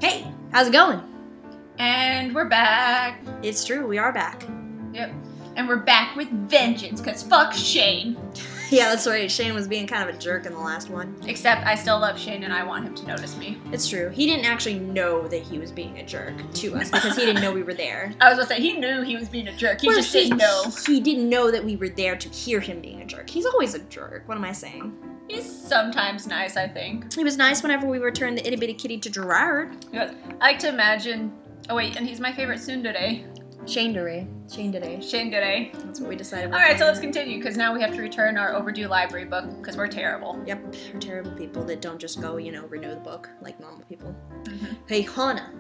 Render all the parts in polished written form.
Hey, how's it going? And we're back. It's true, we are back. Yep. And we're back with vengeance, because fuck Shane. Yeah, that's right. Shane was being kind of a jerk in the last one. Except I still love Shane and I want him to notice me. It's true. He didn't actually know that he was being a jerk to us because he didn't know we were there. I was gonna say, he knew he was being a jerk. He just didn't know. He didn't know that we were there to hear him being a jerk. He's always a jerk. What am I saying? He's sometimes nice, I think. He was nice whenever we returned the itty bitty kitty to Gerard. I like to imagine. Oh wait, and he's my favorite tsundere. Shane today. Shane today. That's what we decided. Alright, so let's continue, because now we have to return our overdue library book, because we're terrible. Yep, we're terrible people that don't just go, renew the book like normal people. Mm-hmm. Hey, Hana.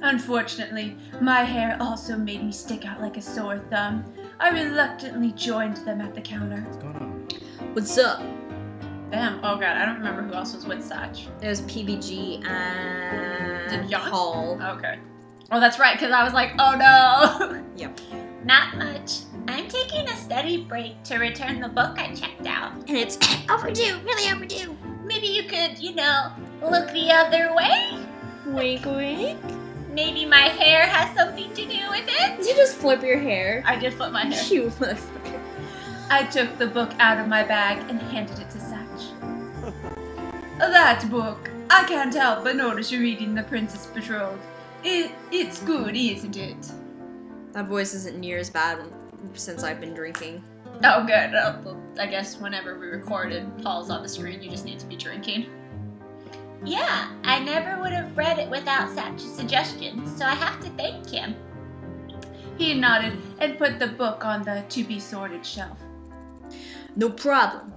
Unfortunately, my hair also made me stick out like a sore thumb. I reluctantly joined them at the counter. What's going on? What's up? Damn, oh god, I don't remember who else was with Satch. It was PBG and John? Paul. Okay. Oh, that's right, because I was like, oh no! Yep. Not much. I'm taking a study break to return the book I checked out. And it's overdue, really overdue. Maybe you could, look the other way? Wink, wink. Maybe my hair has something to do with it? Did you just flip your hair? I did flip my hair. You motherfucker. I took the book out of my bag and handed it to Satch. That book. I can't help but notice you're reading The Princess Betrothed. It's good, isn't it? That voice isn't near as bad since I've been drinking. Oh, good. I guess whenever we recorded, Paul's on the screen, you just need to be drinking. Yeah, I never would have read it without Satch's suggestions, so I have to thank him. He nodded and put the book on the to-be-sorted shelf. No problem.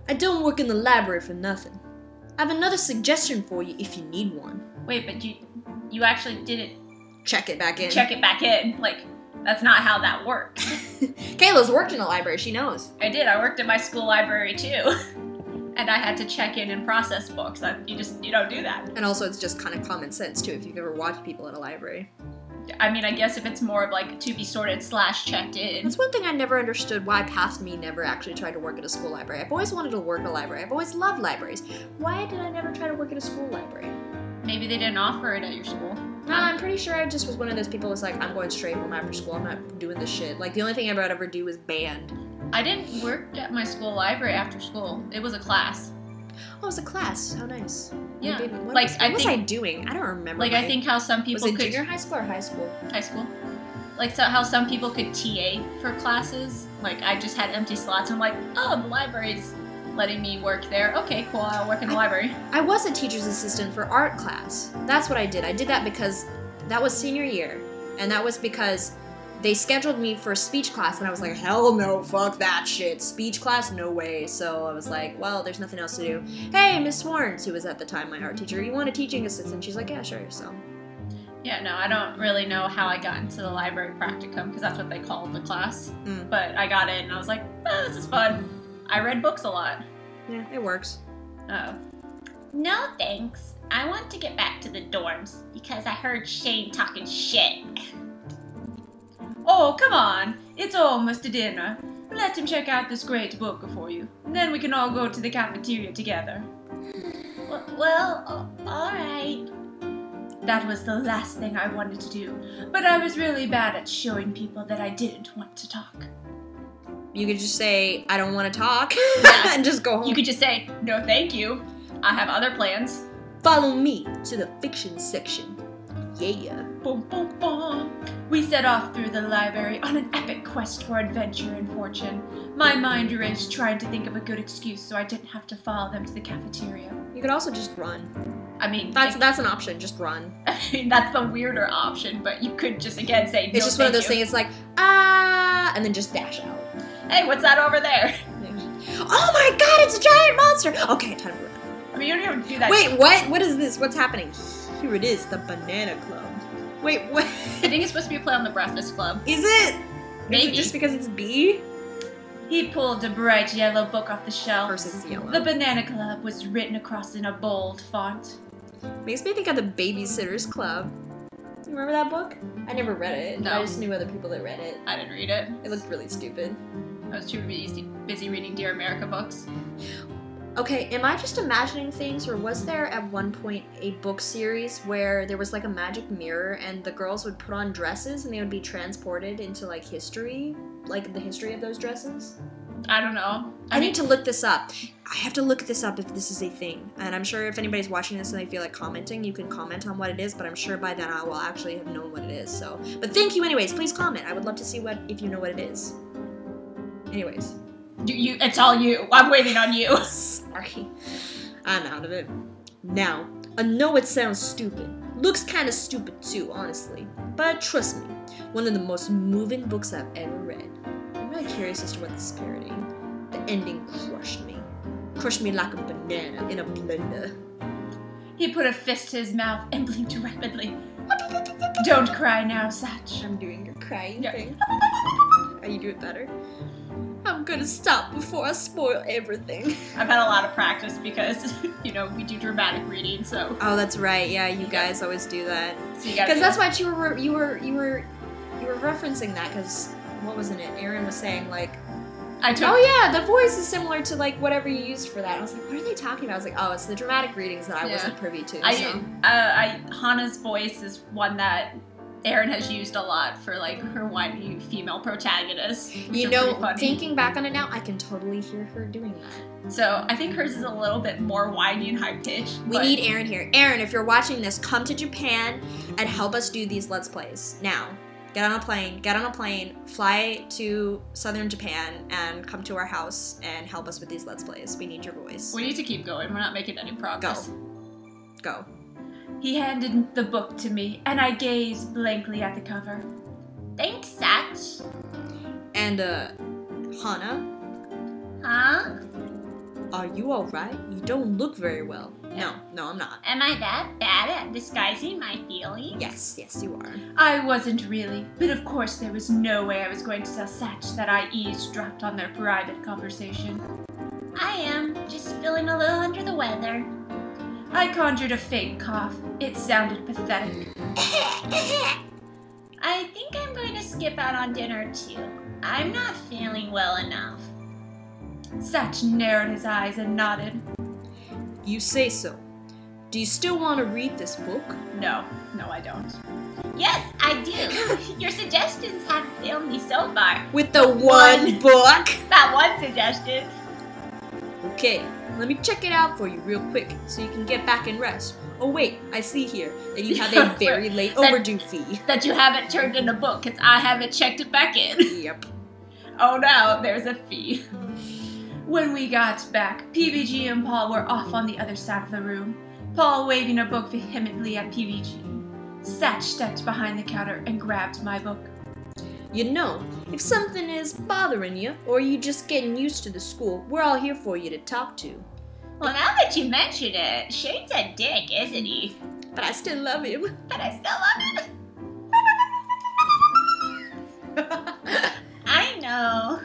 I don't work in the library for nothing. I have another suggestion for you if you need one. Wait, but you actually didn't Check it back in. check it back in. Like, that's not how that works. Kayla's worked in a library, she knows. I did. I worked at my school library too. And I had to check in and process books. You don't do that. And also it's just kind of common sense too if you've ever watched people at a library. I mean, I guess if it's more of like to be sorted / checked in. That's one thing I never understood why past me never actually tried to work at a school library. I've always wanted to work at a library. I've always loved libraries. Why did I never try to work at a school library? Maybe they didn't offer it at your school. No, I'm pretty sure I just was one of those people who was like, I'm going straight home after school. I'm not doing this shit. Like, the only thing I would ever do was band. I didn't work at my school library after school. It was a class. Oh, it was a class. How nice. Yeah. What Like, was I doing? I don't remember. Like, I think how some people was it could... junior high school or high school? High school. Like, so how some people could TA for classes. Like, I just had empty slots. I'm like, oh, the library's letting me work there. Okay, cool, I'll work in the library. I was a teacher's assistant for art class. That's what I did. I did that because that was senior year. And that was because they scheduled me for speech class, and I was like, hell no, fuck that shit. Speech class? No way. So I was like, well, there's nothing else to do. Hey, Miss Swarns, who was at the time my art teacher, you want a teaching assistant? She's like, yeah, sure, so. Yeah, no, I don't really know how I got into the library practicum, because that's what they called the class. But I got in, and I was like, oh, this is fun. I read books a lot. Yeah, it works. Uh-oh. No thanks. I want to get back to the dorms, because I heard Shane talking shit. Oh, come on. It's almost dinner. Let him check out this great book for you. Then we can all go to the cafeteria together. Well, alright. That was the last thing I wanted to do, but I was really bad at showing people that I didn't want to talk. You could just say, I don't want to talk, Yeah. and just go home. You could just say, no thank you. I have other plans. Follow me to the fiction section. Yeah. Boom, boom, boom. We set off through the library on an epic quest for adventure and fortune. My mind raced trying to think of a good excuse so I didn't have to follow them to the cafeteria. You could also just run. I mean, That's an option, just run. I mean, that's the weirder option, but you could just again say no. It's just one of those things, it's like, ah, and then just dash out. Hey, what's that over there? Oh my god, it's a giant monster! Okay, time to run. I mean, you don't have to do that. Wait, what? What is this? What's happening? Here it is, the Banana Club. Wait, what? I think it's supposed to be a play on the Breakfast Club. Is it? Maybe. Is it just because it's B? He pulled a bright yellow book off the shelf. Versus yellow. The Banana Club was written across in a bold font. Makes me think of the Babysitter's Club. You remember that book? I never read it. No. I just knew other people that read it. I didn't read it. It looked really stupid. I was too busy reading Dear America books. Okay, am I just imagining things, or was there at one point a book series where there was like a magic mirror and the girls would put on dresses and they would be transported into like history? Like the history of those dresses? I don't know. I need to look this up. I have to look this up if this is a thing. And I'm sure if anybody's watching this and they feel like commenting, you can comment on what it is, but I'm sure by then I will actually have known what it is. So, but thank you anyways. Please comment. I would love to see if you know what it is. Anyways. It's all you. I'm waiting on you. Sorry. I'm out of it. Now, I know it sounds stupid. Looks kind of stupid too, honestly. But trust me, one of the most moving books I've ever read. I'm really curious as to what this is parodying. The ending crushed me. Crushed me like a banana in a blender. He put a fist to his mouth and blinked rapidly. Don't cry now, Satch. I'm doing your crying Yeah. thing. Are you doing better? I'm gonna stop before I spoil everything. I've had a lot of practice because, we do dramatic reading, so. Oh, that's right. Yeah, you guys always do that. So you gotta Because that's why you were referencing that. Because what was in it? Aaron was saying like, oh yeah, the voice is similar to like whatever you used for that. I was like, what are they talking about? I was like, oh, it's the dramatic readings that I wasn't privy to. Hana's voice is one that Aaron has used a lot for like her whiny female protagonist. You know, thinking back on it now, I can totally hear her doing that. So I think hers is a little bit more whiny and high pitched. We need Aaron here. Aaron, if you're watching this, come to Japan and help us do these Let's Plays. Now, get on a plane, fly to southern Japan, and come to our house and help us with these Let's Plays. We need your voice. We need to keep going. We're not making any progress. Go. He handed the book to me, and I gazed blankly at the cover. Thanks, Satch. And, Hana? Huh? Are you alright? You don't look very well. No, I'm not. Am I that bad at disguising my feelings? Yes, you are. I wasn't really, but of course there was no way I was going to tell Satch that I eavesdropped on their private conversation. I am just feeling a little under the weather. I conjured a fake cough. It sounded pathetic. I think I'm going to skip out on dinner too. I'm not feeling well enough. Satch narrowed his eyes and nodded. You say so. Do you still want to read this book? No, I don't. Yes, I do. Your suggestions have failed me so far. With the one book? That one suggestion. Okay, let me check it out for you real quick so you can get back and rest. Oh wait, I see here that you have a very late overdue fee. That you haven't turned in a book because I haven't checked it back in. Yep. Oh no, there's a fee. When we got back, PBG and Paul were off on the other side of the room, Paul waving a book vehemently at PBG. Satch stepped behind the counter and grabbed my book. You know, if something is bothering you, or you just getting used to the school, we're all here for you to talk to. Well, now that you mention it, Shane's a dick, isn't he? But I still love him. But I still love him. I know.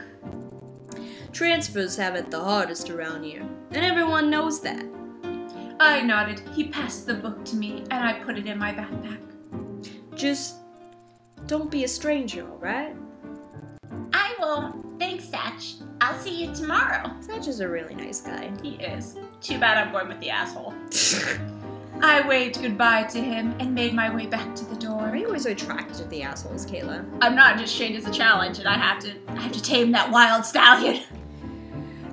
Transfers have it the hardest around here, and everyone knows that. I nodded. He passed the book to me, and I put it in my backpack. Just don't be a stranger, alright? I will. Thanks, Satch. I'll see you tomorrow. Satch is a really nice guy. He is. Too bad I'm going with the asshole. I waved goodbye to him and made my way back to the door. Are you always so attracted to the assholes, Kayla? I'm not, just Shane is a challenge, and I have to tame that wild stallion.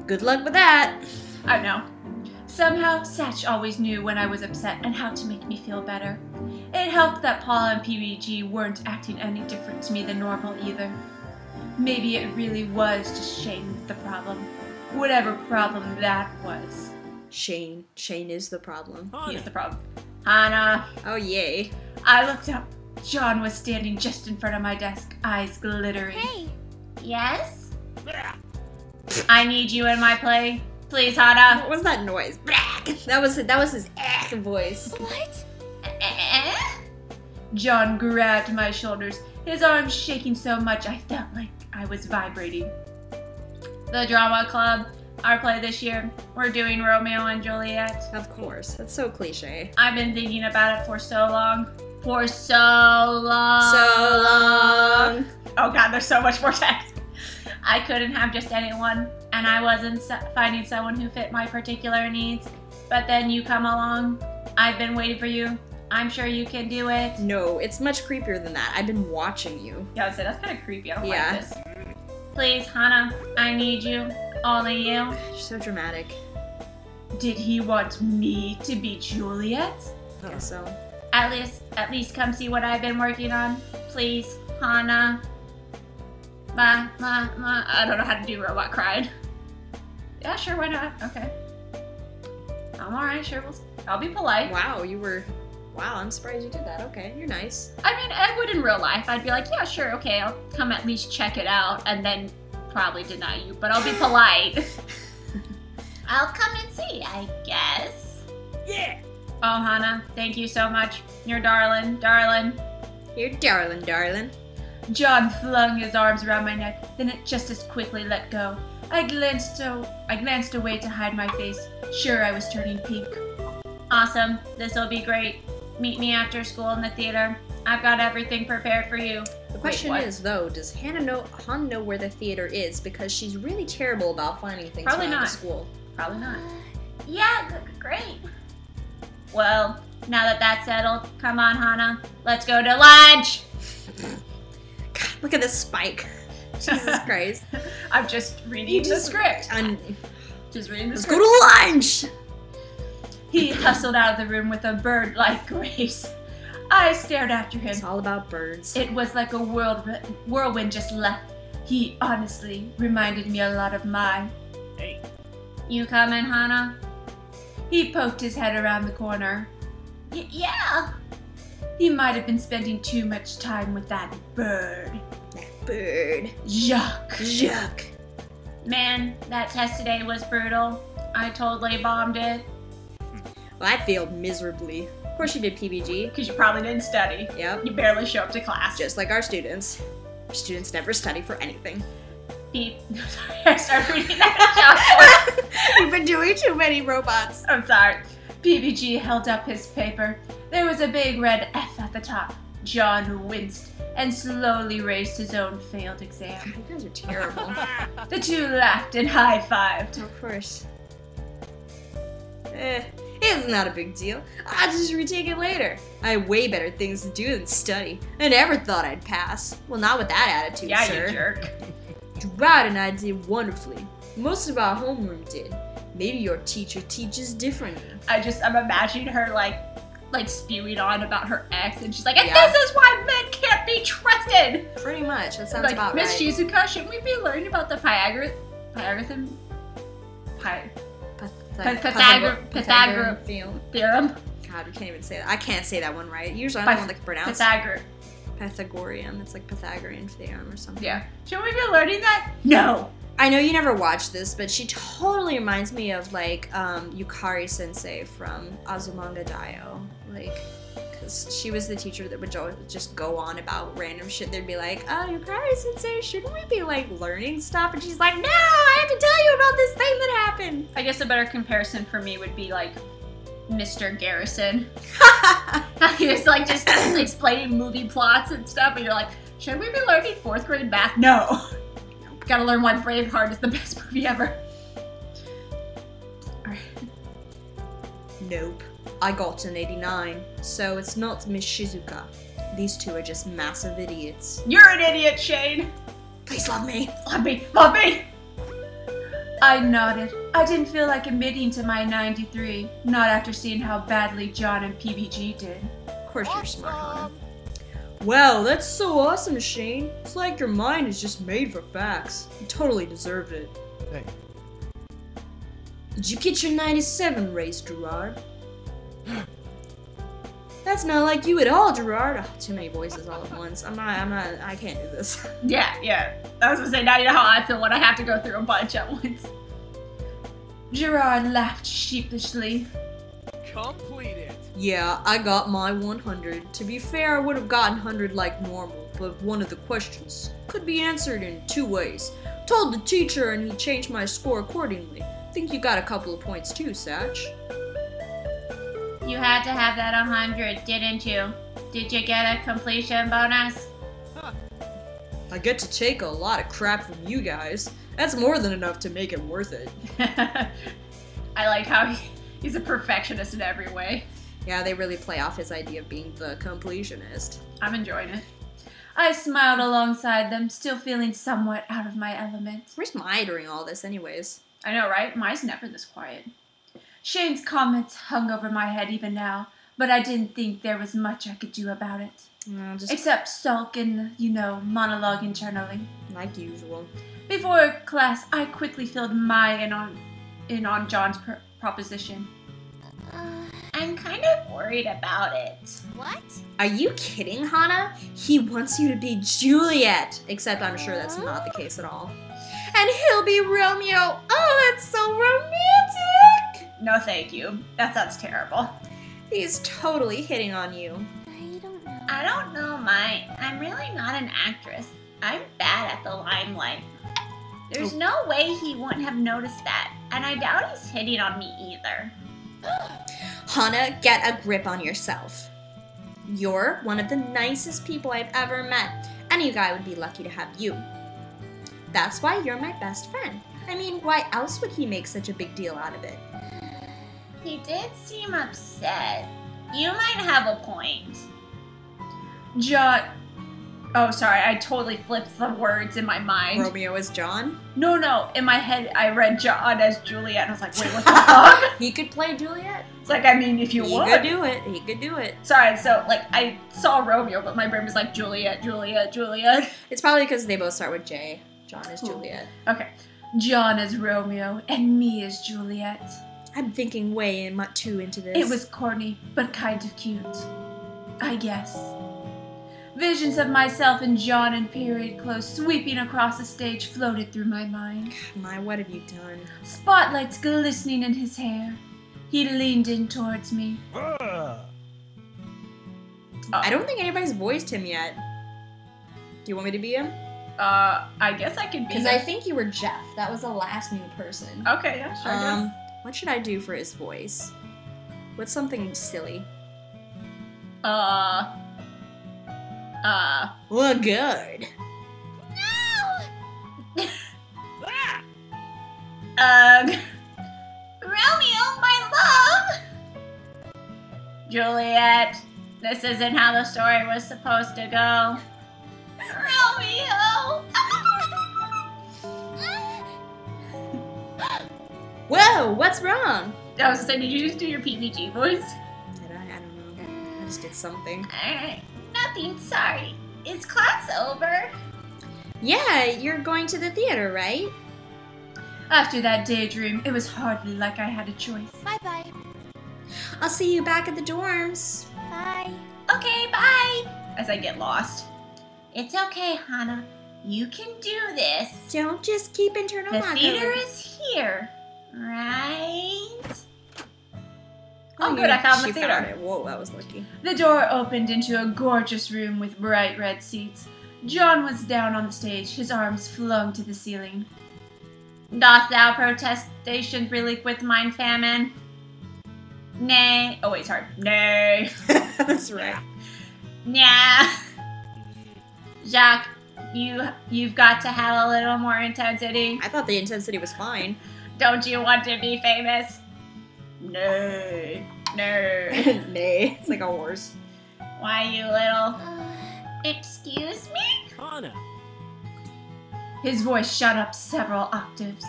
Good luck with that. I know. Somehow, Satch always knew when I was upset and how to make me feel better. It helped that Paul and PBG weren't acting any different to me than normal either. Maybe it really was just Shane with the problem. Whatever problem that was. Shane is the problem. He is the problem. Hana. Oh, yay. I looked up. John was standing just in front of my desk, eyes glittering. Hey. Yes? I need you in my play. Please, Hana. What was that noise? That was his voice. What? John grabbed my shoulders, his arms shaking so much I felt like I was vibrating. The drama club, our play this year, we're doing Romeo and Juliet. Of course. That's so cliche. I've been thinking about it for so long. For so long. So long. Oh god, there's so much more text. I couldn't have just anyone, and I wasn't finding someone who fit my particular needs. But then you come along. I've been waiting for you. I'm sure you can do it. No, it's much creepier than that. I've been watching you. Yeah, I would say that's kind of creepy. I don't Yeah. like this. Please, Hana, I need you. Only you. You're so dramatic. Did he want me to be Juliet? I guess so. At least come see what I've been working on. Please, Hana. I don't know how to do robot cried. Yeah, sure, why not? Okay. I'm alright, sure. I'll be polite. Wow, wow, I'm surprised you did that. Okay, you're nice. I mean, I would in real life. I'd be like, yeah, sure, okay, I'll come at least check it out, and then probably deny you, but I'll be polite. I'll come and see, I guess. Yeah. Oh, Hana, thank you so much. You're darling, darling. You're darling. John flung his arms around my neck, then it just as quickly let go. I glanced away to hide my face. Sure, I was turning pink. Awesome, this'll be great. Meet me after school in the theater. I've got everything prepared for you. The question Wait, what? is, though, does Hana know where the theater is? Because she's really terrible about finding things Probably around not. the school. Probably not. Yeah, great. Well, now that that's settled, come on, Hana. Let's go to lunch! God, look at this spike. Jesus Christ. I'm just reading the script. Just reading the Let's script. go to lunch! He hustled out of the room with a bird-like grace. I stared after him. It's all about birds. It was like a whirlwind just left. He honestly reminded me a lot of mine. Hey. You coming, Hana? He poked his head around the corner. Yeah. He might have been spending too much time with that bird. Bird. Yuck. Man, that test today was brutal. I totally bombed it. Well, I failed miserably. Of course you did PBG. Because you probably didn't study. Yep. You barely show up to class. Just like our students. Our students never study for anything. Sorry, I started reading that. You've been doing too many robots. I'm sorry. PBG held up his paper. There was a big red F at the top. John winced and slowly raised his own failed exam. You guys are terrible. The two laughed and high-fived. Of course. It's not a big deal. I'll just retake it later. I have way better things to do than study. I never thought I'd pass. Well, not with that attitude, Yeah, sir. you jerk. Gerard and I did wonderfully. Most of our homeroom did. Maybe your teacher teaches differently. I'm imagining her like spewing on about her ex, and she's like, and Yeah. this is why men can't be trusted! Pretty much. That sounds Like, about Miss right. Shizuka, shouldn't we be learning about the Pythagorean Pythagorean theorem. theorem? God, we can't even say that. I can't say that one right. Usually I'm the one that can pronounce Pythagorean. It's like Pythagorean theorem or something. Yeah. Should we be learning that? No! I know you never watched this, but she totally reminds me of like Yukari Sensei from Azumanga Daioh. Like, because she was the teacher that would just go on about random shit. They'd be like, oh, Yukari Sensei, shouldn't we be like learning stuff? And she's like, no, I have to tell you about this thing that happened. I guess a better comparison for me would be like Mr. Garrison. He was like just explaining movie plots and stuff, and you're like, should we be learning 4th grade math? No. Gotta learn why Braveheart is the best movie ever. Alright. Nope. I got an 89, so it's not Miss Shizuka. These two are just massive idiots. You're an idiot, Shane! Please love me. Love me! Love me! I nodded. I didn't feel like admitting to my 93, not after seeing how badly John and PBG did. Of course you're smart, Hana. Wow, that's so awesome, Shane. It's like your mind is just made for facts. You totally deserved it. Hey. Did you get your 97 raised, Gerard? That's not like you at all, Gerard. Oh, too many voices all at once. I can't do this. Yeah. I was gonna say, now you know how I feel when I have to go through a bunch at once. Gerard laughed sheepishly. Complete it. Yeah, I got my 100. To be fair, I would have gotten 100 like normal, but one of the questions could be answered in 2 ways. Told the teacher and he changed my score accordingly. Think you got a couple of points too, Satch. You had to have that 100, didn't you? Did you get a completion bonus? I get to take a lot of crap from you guys. That's more than enough to make it worth it. I like how he's a perfectionist in every way. Yeah, they really play off his idea of being the completionist. I'm enjoying it. I smiled alongside them, still feeling somewhat out of my element. Where's Mai during all this anyways? I know, right? Mai's never this quiet. Shane's comments hung over my head even now, but I didn't think there was much I could do about it. No, just Except sulk and, monologue internally. like usual. Before class, I quickly filled Mai in on John's proposition. I'm kind of worried about it. What? Are you kidding, Hana? He wants you to be Juliet. Except I'm sure that's not the case at all. And he'll be Romeo. Oh, that's so romantic. No, thank you. That sounds terrible. He's totally hitting on you. I don't know. I don't know, Mai. I'm really not an actress. I'm bad at the limelight. There's no way he wouldn't have noticed that, and I doubt he's hitting on me either. Hana, get a grip on yourself. You're one of the nicest people I've ever met. Any guy would be lucky to have you. That's why you're my best friend. I mean, why else would he make such a big deal out of it? He did seem upset. You might have a point. John... Oh, sorry, I totally flipped the words in my mind. Romeo is John? No, in my head I read John as Juliet, and I was like, wait, what the fuck? He could play Juliet. It's like, I mean, if you He want. could do it. He could do it. Sorry, so, I saw Romeo, but my brain was like, Juliet. It's probably because they both start with J. John is Juliet. Okay. John is Romeo, and me is Juliet. I'm thinking way too into this. It was corny, but kind of cute. I guess. Visions of myself and John in period clothes sweeping across the stage floated through my mind. My, what have you done? Spotlights glistening in his hair. He leaned in towards me. I don't think anybody's voiced him yet. Do you want me to be him? I guess I could be Because him. I think you were Jeff. That was the last new person. Okay, yeah, sure, I guess. What should I do for his voice? What's something silly? Well, good. Romeo, my love! Juliet, this isn't how the story was supposed to go. Romeo! Whoa, what's wrong? I was gonna say, did you just do your PPG voice? Did I? I don't know. I just did something. Nothing, sorry. Is class over? Yeah, you're going to the theater, right? After that daydream, it was hardly like I had a choice. Bye-bye. I'll see you back at the dorms. Bye. Okay, bye! As I get lost. It's okay, Hana. You can do this. Don't just keep internal The monologue. theater is here, right? Oh, good, I found the she theater. Found it. Whoa, that was lucky. The door opened into a gorgeous room with bright red seats. John was down on the stage, his arms flung to the ceiling. Doth thou protestations reliquith mine famine? Nay. Oh wait, sorry. Nay. That's right. Nah. Jacques, you've got to have a little more intensity. I thought the intensity was fine. Don't you want to be famous? Nay. Nay. Nay, it's like a horse. Why, you little... Excuse me? Hana. His voice shot up several octaves.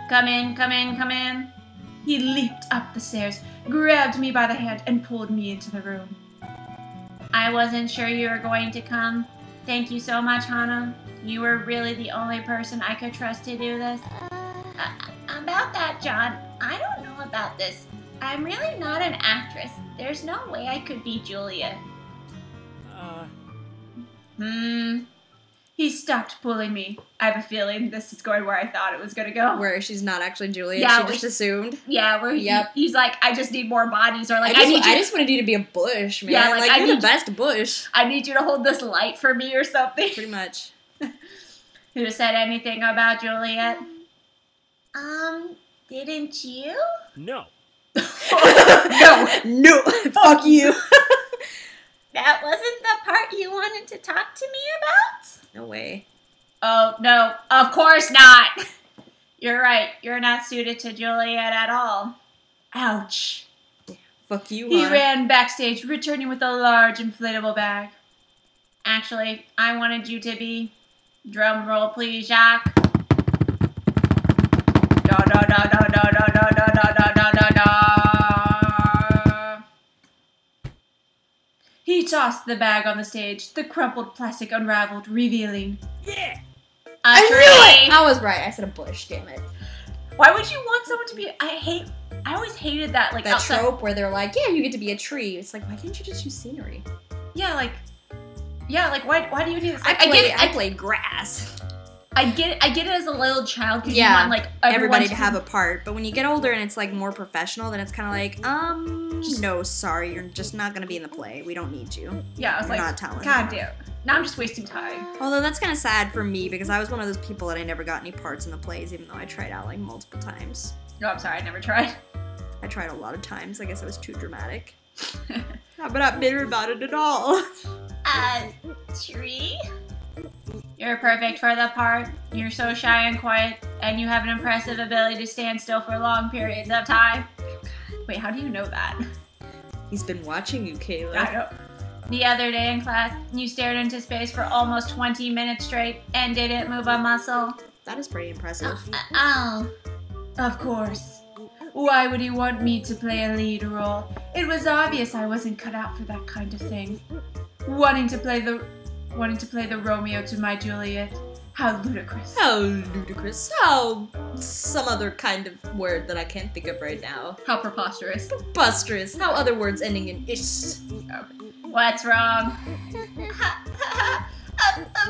Come in, come in, come in. He leaped up the stairs, grabbed me by the hand, and pulled me into the room. I wasn't sure you were going to come. Thank you so much, Hana. You were really the only person I could trust to do this. About that, John, I don't know about this. I'm really not an actress. There's no way I could be Juliet. He stopped pulling me. I have a feeling this is going where I thought it was going to go. Where she's not actually Juliet, Yeah, she just assumed. Yeah, where Yep. he's like, I just need more bodies, or like, I just wanted you to be a bush, man. Yeah, like, I you're need the best bush. I need you to hold this light for me or something. Pretty much. Who said anything about Juliet? Didn't you? No. No, fuck you. That wasn't the part you wanted to talk to me about? No way. Oh, no, of course not. You're right. You're not suited to Juliet at all. Ouch. Fuck you, He Hana. ran backstage, returning with a large inflatable bag. Actually, I wanted you to be. Drum roll, please, Jacques. Da da da da da da da da da da da da da. He tossed the bag on the stage. The crumpled plastic unraveled, revealing. Yeah! A tree. I was right. I said a bush. Damn it. Why would you want someone to be? I always hated that. Like That outside. trope where they're like, yeah, you get to be a tree. It's like, why can't you just use scenery? Yeah, like why do you need this? I Like, played grass. I get it as a little child because Yeah, you want like Everybody to have a part. But when you get older and it's like more professional, then it's kind of like, no, sorry, you're just not gonna be in the play. We don't need you. Yeah, I was You're like, not talented. God damn. Now I'm just wasting time. Although that's kind of sad for me because I was one of those people that I never got any parts in the plays, even though I tried out like multiple times. No, I'm sorry, I never tried. I tried a lot of times. I guess I was too dramatic. But not bitter about it at all. Tree? You're perfect for the part. You're so shy and quiet, and you have an impressive ability to stand still for long periods of time. Wait, how do you know that? He's been watching you, Kayla. I don't. The other day in class, you stared into space for almost 20 minutes straight and didn't move a muscle. That is pretty impressive. Oh. Of course. Why would he want me to play a lead role? It was obvious I wasn't cut out for that kind of thing. Wanting to play the Romeo to my Juliet. How ludicrous. How ludicrous. How some other kind of word that I can't think of right now. How preposterous. Preposterous. How other words ending in ish. What's wrong? Of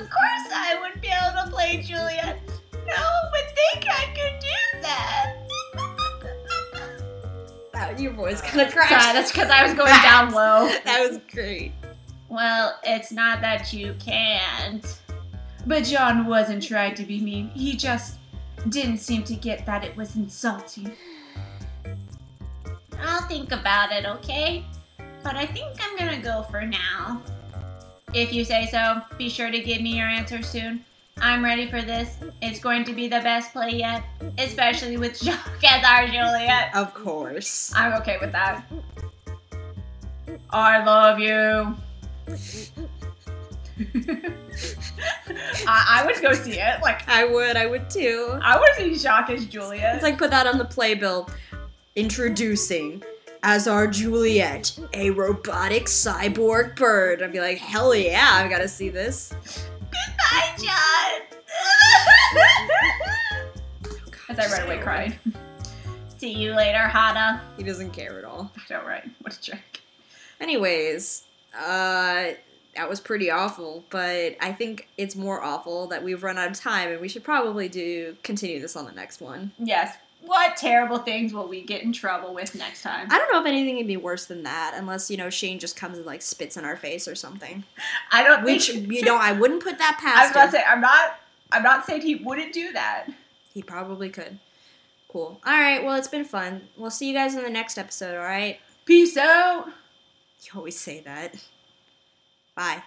course I would be able to play Juliet. No one would think I could do that. Your voice kind of cracked. Sorry, that's because I was going down low. That was great. Well, it's not that you can't. But John wasn't trying to be mean. He just didn't seem to get that it was insulting. I'll think about it, okay? But I think I'm gonna go for now. If you say so, be sure to give me your answer soon. I'm ready for this. It's going to be the best play yet, especially with Jacques as our Juliet. Of course. I'm okay with that. I love you. I would go see it. Like I would too. I would see Jacques as Juliet. It's like put that on the playbill. Introducing as our Juliet, a robotic cyborg bird. I'd be like, hell yeah, I've gotta see this. Goodbye, John. As I ran away crying. See you later, Hana. He doesn't care at all. I know, right? What a jerk. Anyways, that was pretty awful, but I think it's more awful that we've run out of time and we should probably continue this on the next one. Yes. What terrible things will we get in trouble with next time? I don't know if anything can be worse than that, unless, Shane just comes and, like, spits in our face or something. I don't Which, think... I wouldn't put that I past was about to him. say, I'm not saying he wouldn't do that. He probably could. Cool. Alright, well, it's been fun. We'll see you guys in the next episode, alright? Peace out. You always say that. Bye.